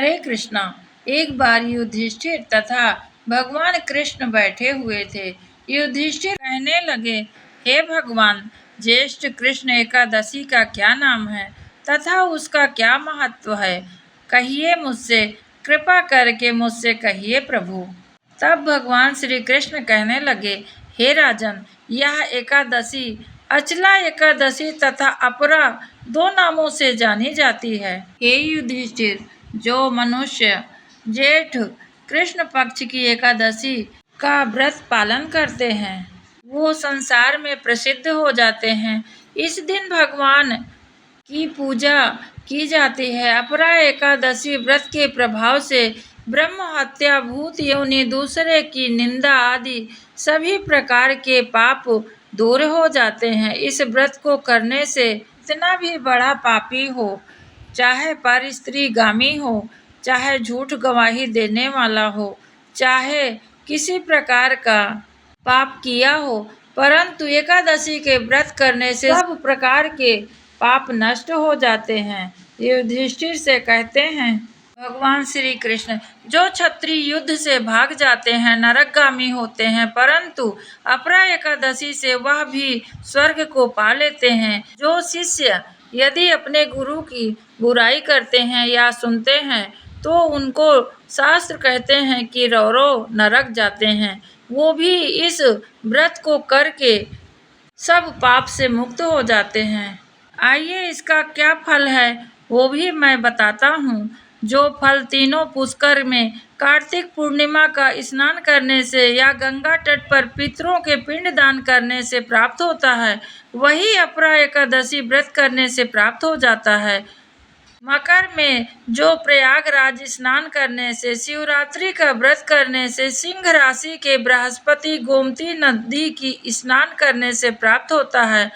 हरे कृष्णा। एक बार युधिष्ठिर तथा भगवान कृष्ण बैठे हुए थे। युधिष्ठिर कहने लगे, हे भगवान, ज्येष्ठ कृष्ण एकादशी का क्या नाम है तथा उसका क्या महत्व है? कहिए मुझसे, कृपा करके मुझसे कहिए प्रभु। तब भगवान श्री कृष्ण कहने लगे, हे राजन, यह एकादशी अचला एकादशी तथा अपरा दो नामों से जानी जाती है। हे युधिष्ठिर, जो मनुष्य जेठ कृष्ण पक्ष की एकादशी का व्रत पालन करते हैं वो संसार में प्रसिद्ध हो जाते हैं। इस दिन भगवान की पूजा की जाती है। अपरा एकादशी व्रत के प्रभाव से ब्रह्म हत्या, भूत योनि, दूसरे की निंदा आदि सभी प्रकार के पाप दूर हो जाते हैं। इस व्रत को करने से कितना भी बड़ा पापी हो, चाहे पर स्त्री गामी हो, चाहे झूठ गवाही देने वाला हो, चाहे किसी प्रकार का पाप किया हो, परंतु एकादशी के व्रत करने से सब प्रकार के पाप नष्ट हो जाते हैं। युधिष्ठिर से कहते हैं, भगवान श्री कृष्ण, जो क्षत्रिय युद्ध से भाग जाते हैं नरकगामी होते हैं, परंतु अपरा एकादशी से वह भी स्वर्ग को पा लेते हैं। जो शिष्य यदि अपने गुरु की बुराई करते हैं या सुनते हैं तो उनको शास्त्र कहते हैं कि रौरव नरक जाते हैं, वो भी इस व्रत को करके सब पाप से मुक्त हो जाते हैं। आइए इसका क्या फल है वो भी मैं बताता हूँ। जो फल तीनों पुष्कर में कार्तिक पूर्णिमा का स्नान करने से या गंगा तट पर पितरों के पिंड दान करने से प्राप्त होता है, वही अपरा एकादशी व्रत करने से प्राप्त हो जाता है। मकर में जो प्रयागराज स्नान करने से, शिवरात्रि का व्रत करने से, सिंह राशि के बृहस्पति गोमती नदी की स्नान करने से प्राप्त होता है,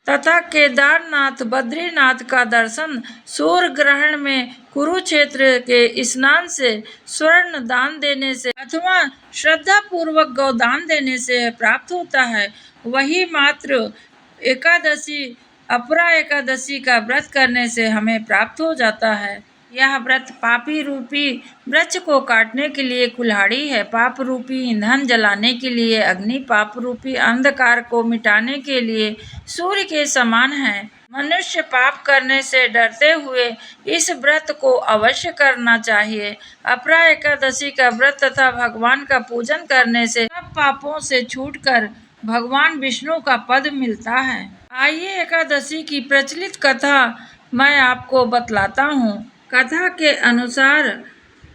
तथा केदारनाथ बद्रीनाथ का दर्शन सूर्य ग्रहण में, कुरुक्षेत्र के स्नान से, स्वर्ण दान देने से अथवा श्रद्धा पूर्वक गौदान देने से प्राप्त होता है, वही मात्र एकादशी अपरा एकादशी का व्रत करने से हमें प्राप्त हो जाता है। यह व्रत पापी रूपी वृक्ष को काटने के लिए कुल्हाड़ी है, पाप रूपी ईंधन जलाने के लिए अग्नि, पाप रूपी अंधकार को मिटाने के लिए सूर्य के समान है। मनुष्य पाप करने से डरते हुए इस व्रत को अवश्य करना चाहिए। अपरा एकादशी का व्रत तथा भगवान का पूजन करने से सब पापों से छूटकर भगवान विष्णु का पद मिलता है। आइए एकादशी की प्रचलित कथा मैं आपको बतलाता हूँ। कथा के अनुसार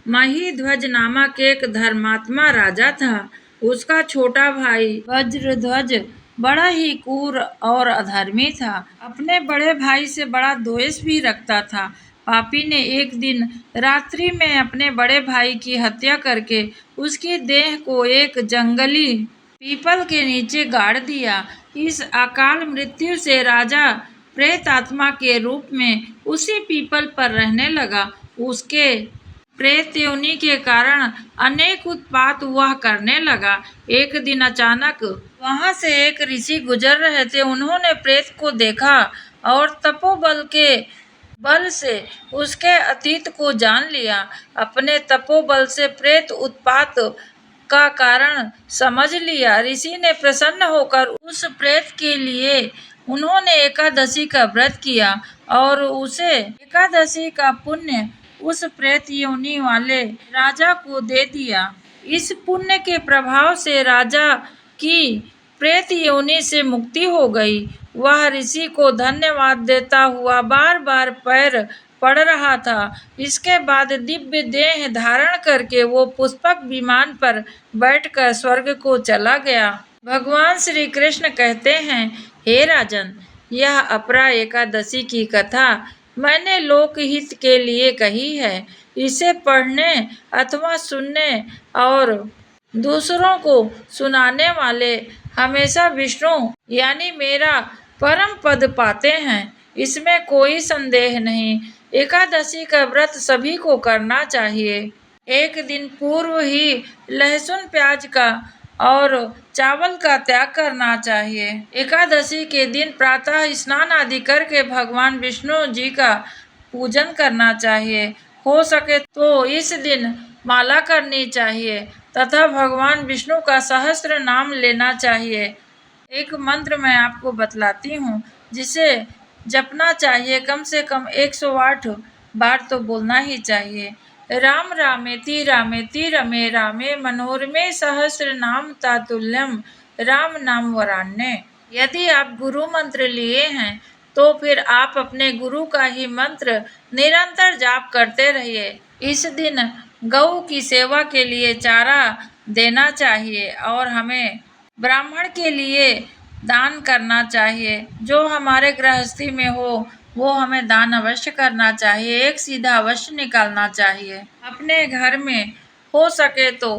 महीध्वज नामक एक धर्मात्मा राजा था। उसका छोटा भाई वज्रध्वज बड़ा ही क्रूर और अधर्मी था। अपने बड़े भाई से बड़ा द्वेष भी रखता था। पापी ने एक दिन रात्रि में अपने बड़े भाई की हत्या करके उसकी देह को एक जंगली पीपल के नीचे गाड़ दिया। इस अकाल मृत्यु से राजा प्रेत आत्मा के रूप में उसी पीपल पर रहने लगा। उसके प्रेत योनि के कारण अनेक उत्पात वह करने लगा। एक दिन अचानक वहां से एक ऋषि गुजर रहे थे। उन्होंने प्रेत को देखा और तपोबल के बल से उसके अतीत को जान लिया। अपने तपोबल से प्रेत उत्पात का कारण समझ लिया। ऋषि ने प्रसन्न होकर उस प्रेत के लिए उन्होंने एकादशी का व्रत किया और उसे एकादशी का पुण्य उस प्रेत योनि वाले राजा को दे दिया। इस पुण्य के प्रभाव से राजा की प्रेत योनि से मुक्ति हो गई। वह ऋषि को धन्यवाद देता हुआ बार बार पैर पड़ रहा था। इसके बाद दिव्य देह धारण करके वो पुष्पक विमान पर बैठकर स्वर्ग को चला गया। भगवान श्री कृष्ण कहते हैं, हे राजन, यह अपरा एकादशी की कथा मैंने लोकहित के लिए कही है। इसे पढ़ने अथवा सुनने और दूसरों को सुनाने वाले हमेशा विष्णु यानी मेरा परम पद पाते हैं, इसमें कोई संदेह नहीं। एकादशी का व्रत सभी को करना चाहिए। एक दिन पूर्व ही लहसुन प्याज का और चावल का त्याग करना चाहिए। एकादशी के दिन प्रातः स्नान आदि करके भगवान विष्णु जी का पूजन करना चाहिए। हो सके तो इस दिन माला करनी चाहिए तथा भगवान विष्णु का सहस्त्र नाम लेना चाहिए। एक मंत्र मैं आपको बतलाती हूँ जिसे जपना चाहिए, कम से कम 108 बार तो बोलना ही चाहिए। राम रामेति रमे रामे मनोरमे सहस्र नाम तातुल्यम राम नाम वरान्य। यदि आप गुरु मंत्र लिए हैं तो फिर आप अपने गुरु का ही मंत्र निरंतर जाप करते रहिए। इस दिन गौ की सेवा के लिए चारा देना चाहिए और हमें ब्राह्मण के लिए दान करना चाहिए। जो हमारे गृहस्थी में हो वो हमें दान अवश्य करना चाहिए, एक सीधा अवश्य निकालना चाहिए। अपने घर में हो सके तो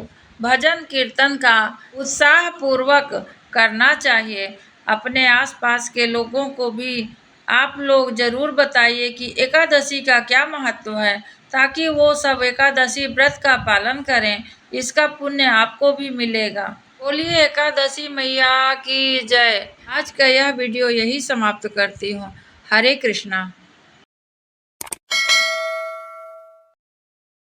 भजन कीर्तन का उत्साह पूर्वक करना चाहिए। अपने आसपास के लोगों को भी आप लोग जरूर बताइए कि एकादशी का क्या महत्व है, ताकि वो सब एकादशी व्रत का पालन करें। इसका पुण्य आपको भी मिलेगा। बोलिए एकादशी मैया की जय। आज का यह वीडियो यही समाप्त करती हूँ। हरे कृष्णा।